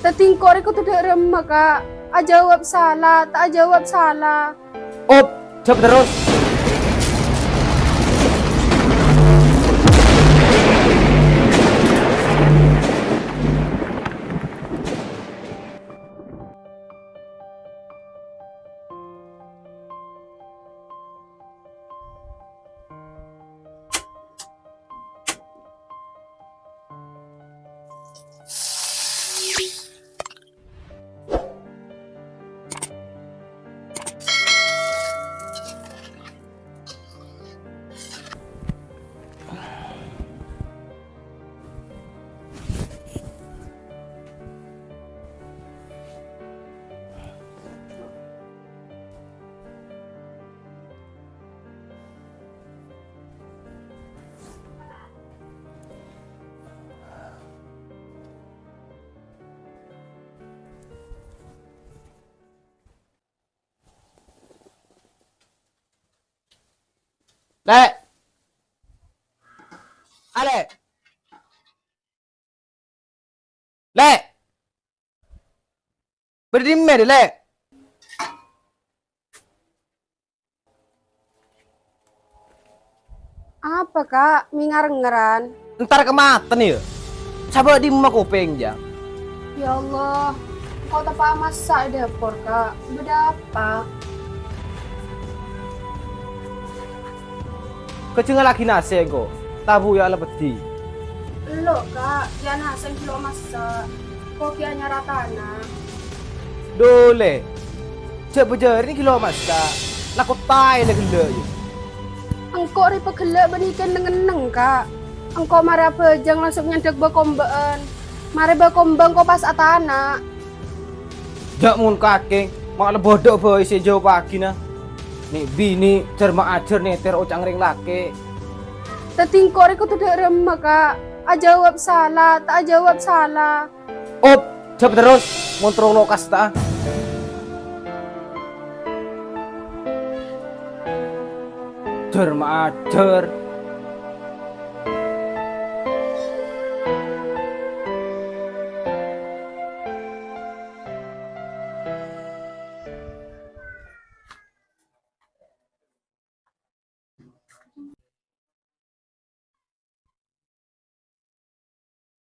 Tatingkor ko tuh remah kak. Jawab salah, tak jawab salah. Op, jawab terus. Lek. Ale. Lek. Berdiri deh, Lek. Apa kak? Mingar-ngeran. Ntar kematen ya. Coba di rumah kuping ya. Ya Allah, kau tak masak di dapur kak. Beda apa? Kecil lagi nasi kok. Tabu ya lebedi. Lo kak, jangan hasil kilo masak. Kok kianya ratana. Dole. Cek bejer ini kilo masak. Laku tai lagi le. Engkau ripa gelak benikan dengan neng kak. Engkau marah bejang langsung nyedek bakombaan. Mari bakombang kau pas atana. Jak mun kakek. Malah bodoh boy si jauh pagi nah. Nih bini cerma ajar nih ter ucang ring laki. Tatingkor ko tuh remah kak. Jawab salah, tak jawab salah. Op, jawab terus. Montrong lokas ta. Cerma ajar.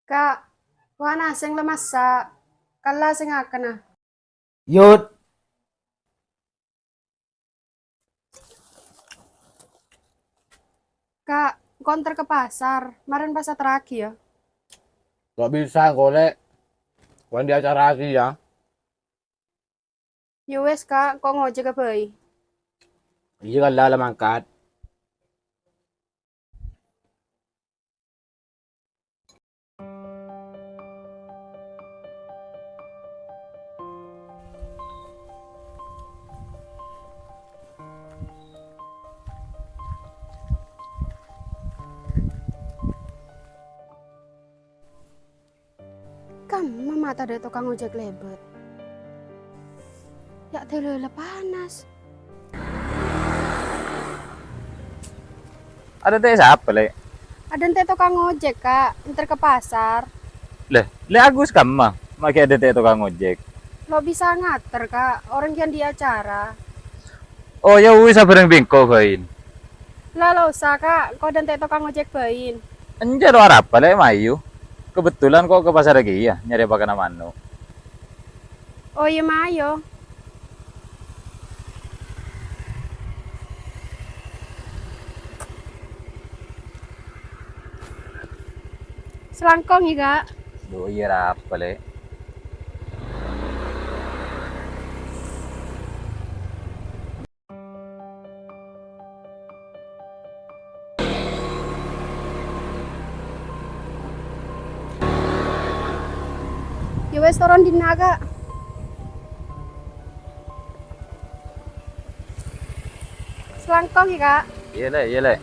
Kak, wana sing lemasa. Kala sing akan ah. Yud. Kak, konter ke pasar. Kemarin pasar terakhir ya. Gak bisa golek. Wan di acara lagi ya. Ya wes kak, kok ngojek ke bayi. Iya kan dalam angkat. Kamu mata ada tukang ojek lebet. Ya terlalu panas. Ada teh siapa le? Ada ente tukang ojek kak, ntar ke pasar. Le Agus kamu maki ada teh tukang ojek. Lo bisa ngater kak, orang yang di acara. Oh ya wis sabareng bengko bain. Lah lo usah kak, kau dan ente tukang ojek bayin. Anjar ora apa le Mayu. Kebetulan kok ke pasar lagi ya nyari pakan manu. Oh iya mayo. Selangkong ya kak. Duh iya apa le? Ya wes turun di naga. Selangkong ya kak. Iya le, iya le.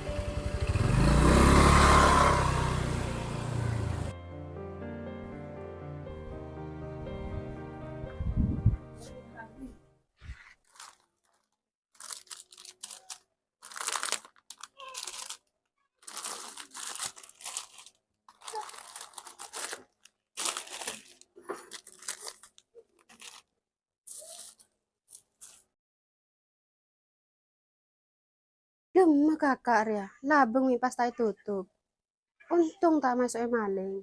Gemes kakak ya, labeng mi pas tai tutup. Untung tak masuk maling.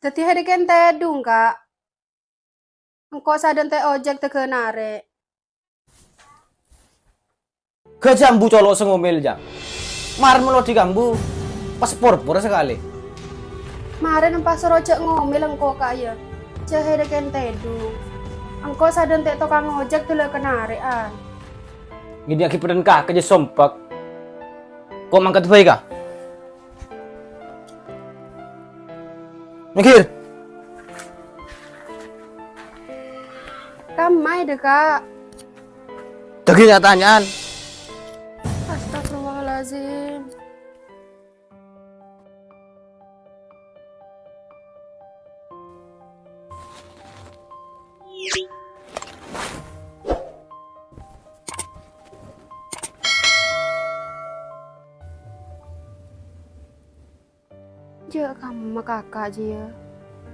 Dadi hari kan tedung kak. Engkau sadar teh ojek teke narik. Ke jambu colok sengomel jang. Mar melo di gambu. Pas pur sekali. Maren pas ojek ngomel engkau kak ya. Cahaya kan tedung. Engkau sadar teh tukang ojek tuh le kenarik ah. Gini aki peden kak aja sompak. Kok mangkat baik kah? Mikir. Kamai deh kak. Dagi nyatanyaan. Astagfirullahaladzim. Ja kamu sama kakak aja ya.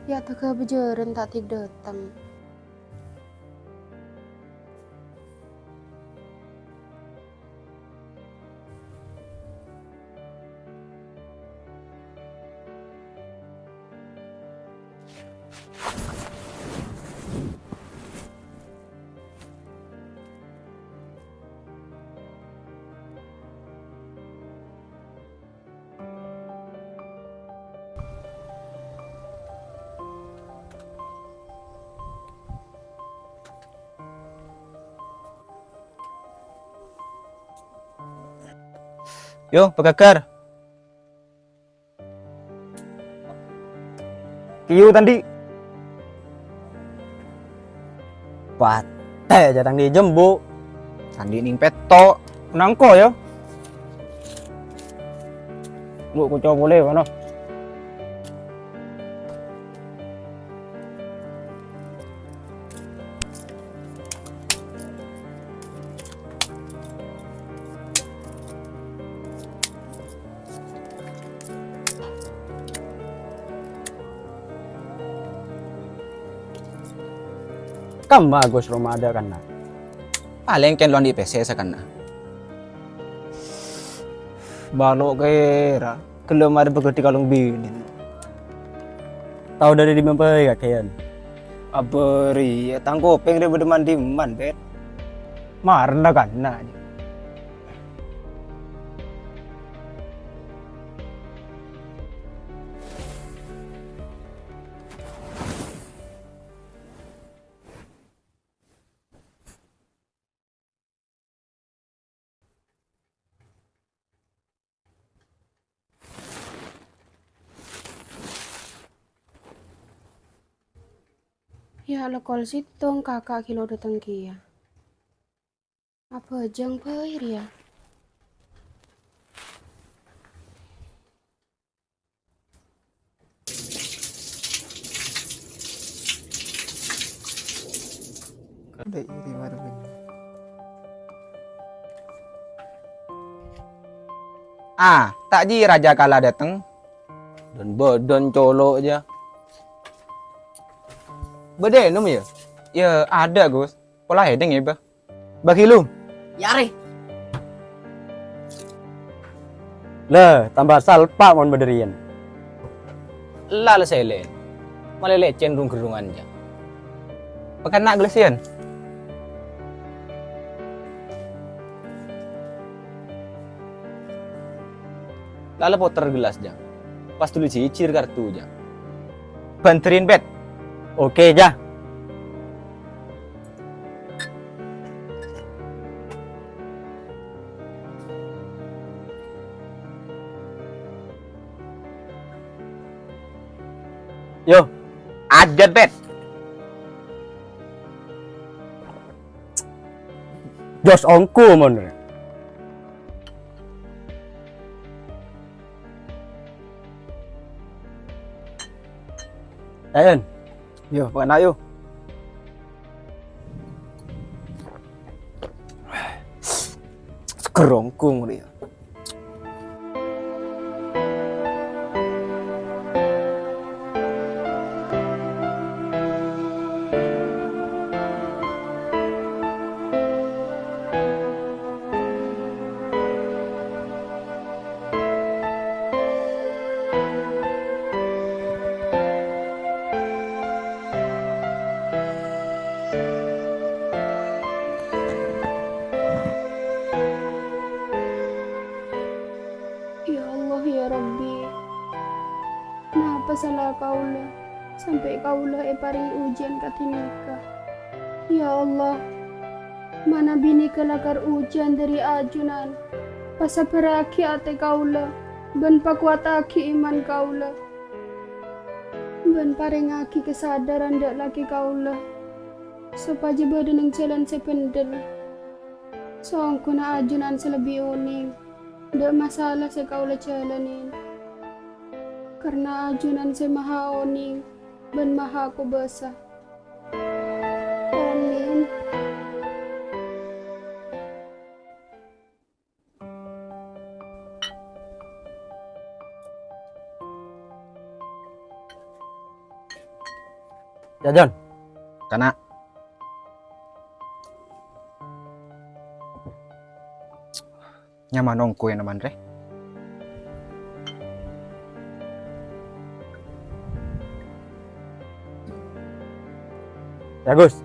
Ya tuh kebejaran tak tik datang. Yo, pegakar. Kiyu tadi. Pate jatang di jembu. Tadi ning peto. Nangko ya. Lu ku coba boleh mana? Kam bagus rumah ada kan na. Paling ken lon di PC sakana. Balok kira. Kelem ada bekerti kalung binin. Tahu dari di mempai kakian. Aberi, tangko peng dia berdeman di man bet. Marna kan na. Ya lekol situng kakak kilo datang kia. Apa jang pair ya? Ada iri baru ini. Tak ji raja kala dateng. Dan badan colok aja. Bede num ya? Ya ada Gus. Pola hedeng ya, Bah. Bagi lu. Yare. Lah, tambah salpa mon bederian. Lala sele. Malah cenderung gerungan aja. Pekan nak gelesian. Lala poter gelas aja. Pas tulis cicir kartu aja. Banterin bet. Oke ja. Yo, ajat bet. Jos ongku mon. Ayan. Yo, pakai nak yo. Sekerongkung dia. apa salah kaula sampai kaula pari ujian katinika. Ya Allah, mana bini kelakar ujian dari ajunan. Pasaperaki ate kaula, ben pakuataki iman kaula. Ben paringaki kesadaran dak laki kaula. Supaya badan jalan sependel. Soangku na ajunan selebih uning. Dak masalah se kaula jalanin. Karena ajunan se maha uning, ben maha kubasa. Amin. Jajan. Kana. Nyaman ongko yang naman re. Ya Gus.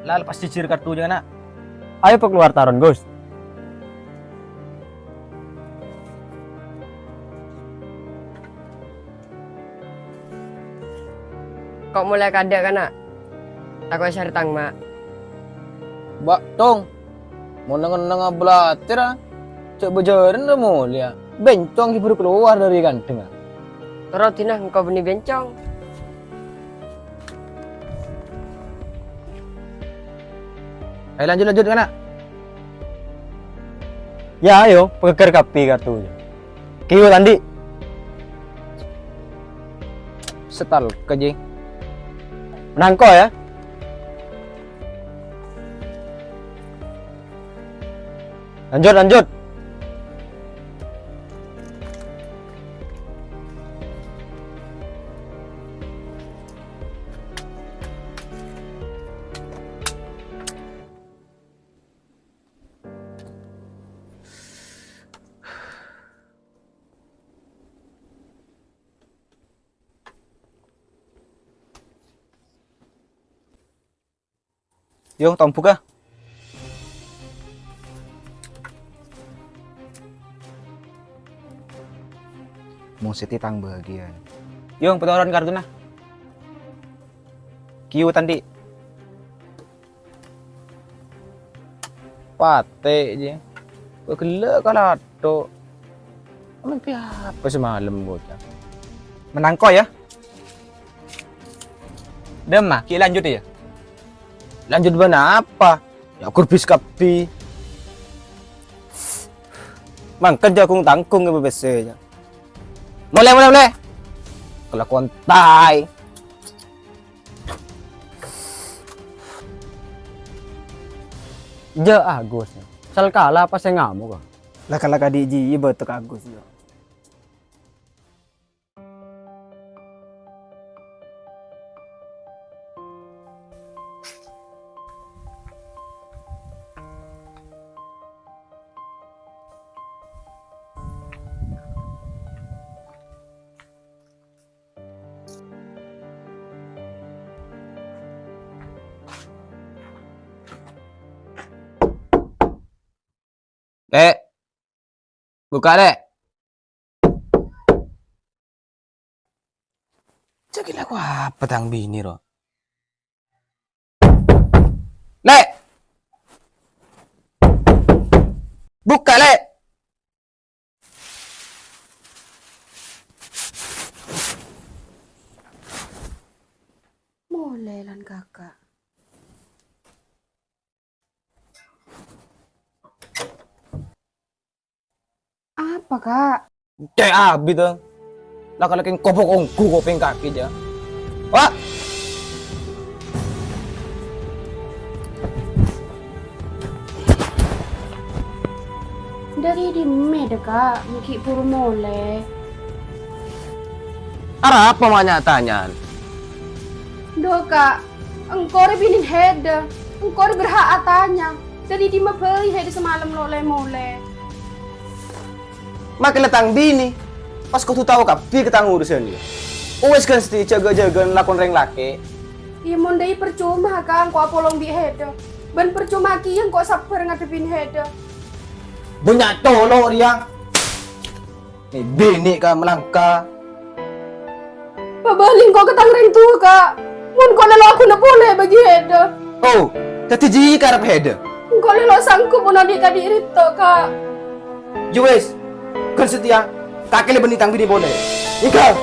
Lah lepas cicir kartunya nak. Ayo pak keluar taron Gus. Kok mulai kada kan nak? Aku cari tang mak. Bak tong. Mau nang belatir ah. Cek bejaran dah mulia. Bencong baru keluar dari kantong. Terus tina engkau beni bencong. Ayo lanjut kan nak. Ya ayo, peker kapi kartunya. Kiyo tandi. Setal kejing. Menangko ya. Lanjut. Yo, tong buka. Mau seti tang bagian. Yo, petoran kartu nah. Kiu tadi. Pate je. Kegela kalato. Aman apa semalam bocah. Menangko ya. Dem mah, ki lanjut ya. Lanjut bana apa? Ya kurbis kapi. Mang kerja kung tangkung ke bebese. Mulai. Kelakuan tai. Ja Agus. Sal kala apa saya ngamuk ka? Laka-laka di ji betul Agus yo. Dek. Buka, Dek. Cek aku apa tang bini ro? Lek. Buka, Lek. Mulai lan kakak. Apa kak? Cek abi tuh. Laki-laki kopok ongku kopeng kaki aja. Wah. Dari di mede kak, miki puru mole. Ara apa banyak tanya? Do kak, engkau binin hede, engkau berhak atanya. Dari di mabeli hede semalam mole. Makin letang bini. Pas kau tuh tahu kapi ketang urusan dia. Uwes kan seti jaga-jaga lakon reng laki. Iya mondai percuma kang kok apolong bi heda. Ben percuma ki yang kok sabar ngadepin heda. Banyak tolong dia. Nih bini kan melangkah. Pabaling kok ketang reng tua kak. Mun kok lelo aku na boleh bagi heda. Oh, tadi ji karep hede. Kok lelo sanggup mun adik adik rito kak. Juwes, kan setia. Kakek le benitang bini boleh. Ika,